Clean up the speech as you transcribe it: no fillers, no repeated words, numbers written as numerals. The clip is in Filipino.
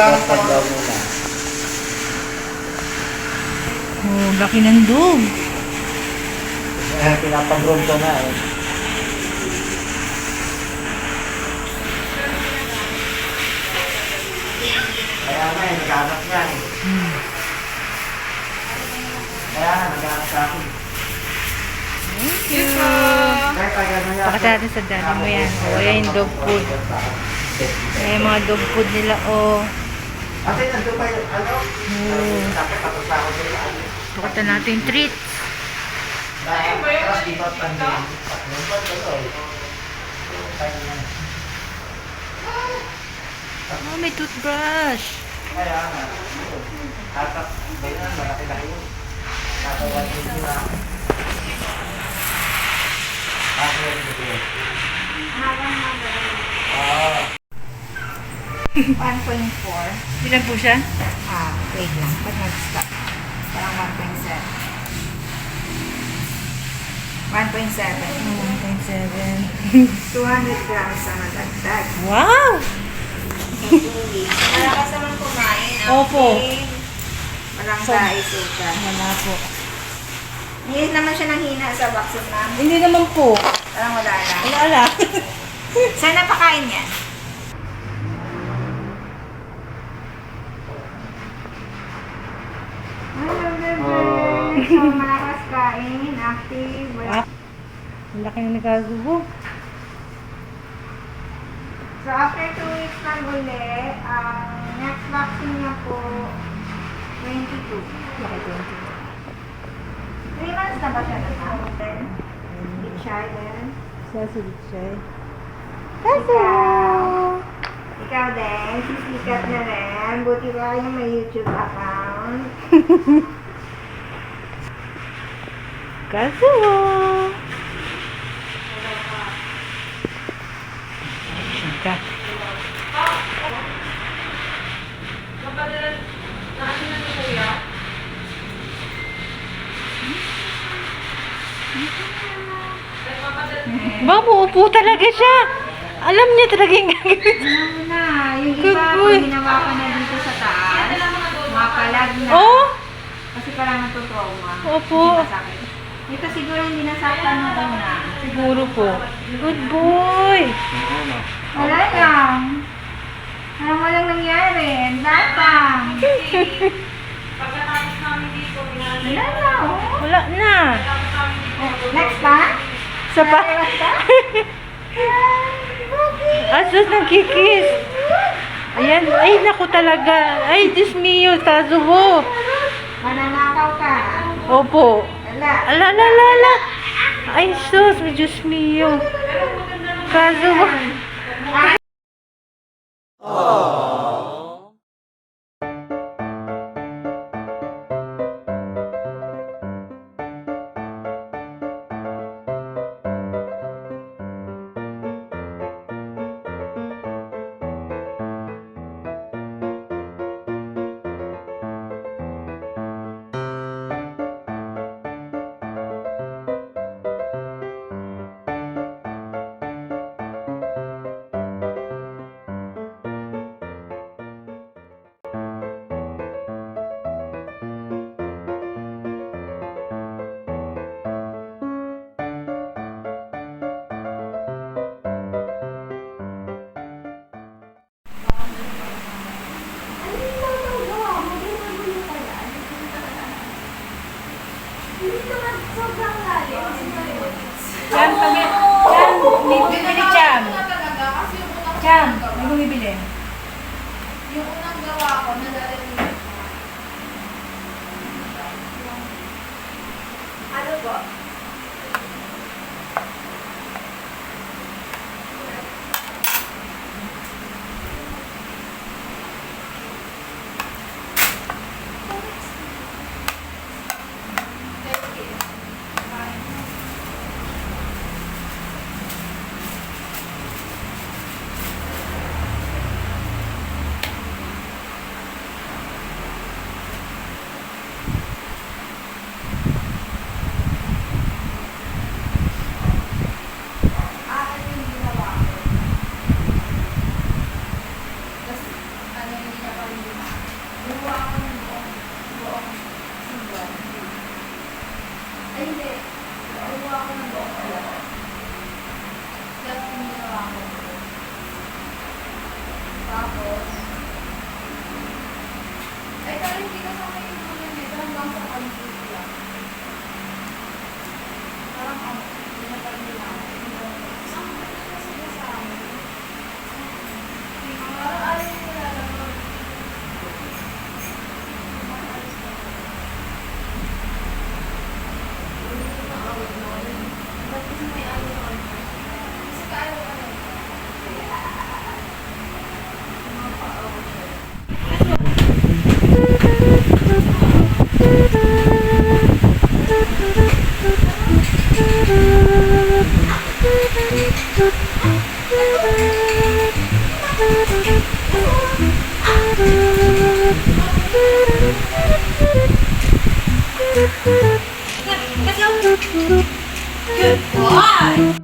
Pagdaw muna. Oh, laki ng dog. Pinapag-room ko na eh. Kaya nga eh, nag-anak niya eh. Kaya nga, nag-anak sa akin. Thank you. Pakita natin sa daddy mo yan. O, yan yung dog food. Ayan yung mga dog food nila, o. Ate, nandun pa yung ano? Tapos ako sila. Pakita natin yung treats. Tapos di ba pandang? Oh, may toothbrush. Kaya nga. Tatak, bayan na, malaki-laki yun. Tatawag yun sila. Tatawag yun sila. 1.4. Ilan po siya? Wait lang. Ba't nag-stop? Parang 1.7. 1.7. 200 grams ang nadagdag. Wow! Malakas naman kumain. Opo. Walang kaisuka. Wala po. Hindi naman siya nanghina sa vaccine na. Hindi naman po. Parang wala lang. Wala. Saan napakain yan? Hello, bebe. So, malakas kain, active. Ang laki na nagkagubo. So, after 2 weeks na uli, ang next vaccine niya po, 22. Laki 3 months na ba siya na? Itchay din. Sasalit siya eh. Ikaw din, sisikat na rin. Buti ba yung may YouTube account? Kazuo! Ka. Ba, uupo talaga siya. Alam niya talaga yung gagawin. Ano na, yung iba, pag ginawa ko na dito sa taas, mapalag na. Oh? Kasi parang natutrauma. Opo. Hindi masakit. Ito siguro hindi nasaktan mo na. Siguro po. Good boy. Wala lang. Parang walang nangyari. Ang datang. Wala na, oh. Wala na. Next pa? Sa pa. Next pa? Asus nagkikis. Ayan. Ay, naku talaga. Ay, Diyos mio. Kazuo. Mananakaw ka. Opo. Wala. Ala, ala, ala, ala. Ay, sus. Diyos mio. Kazuo. Cham, may bibili Cham. Cham, may bumibili. Yung unang gawa ko, nadalhin ko. Ano po? Just yung ginawa ko. Tapos, ay, pero hindi kasama yung mga nito hanggang sa conflict lang. Parang ako, pinapal nila ako. Saan ko na sila sa amin? Parang ayaw nila lang. Ba't kasi may ano naman? Kasi kaano-ano. Mga paawa siya. Good boy!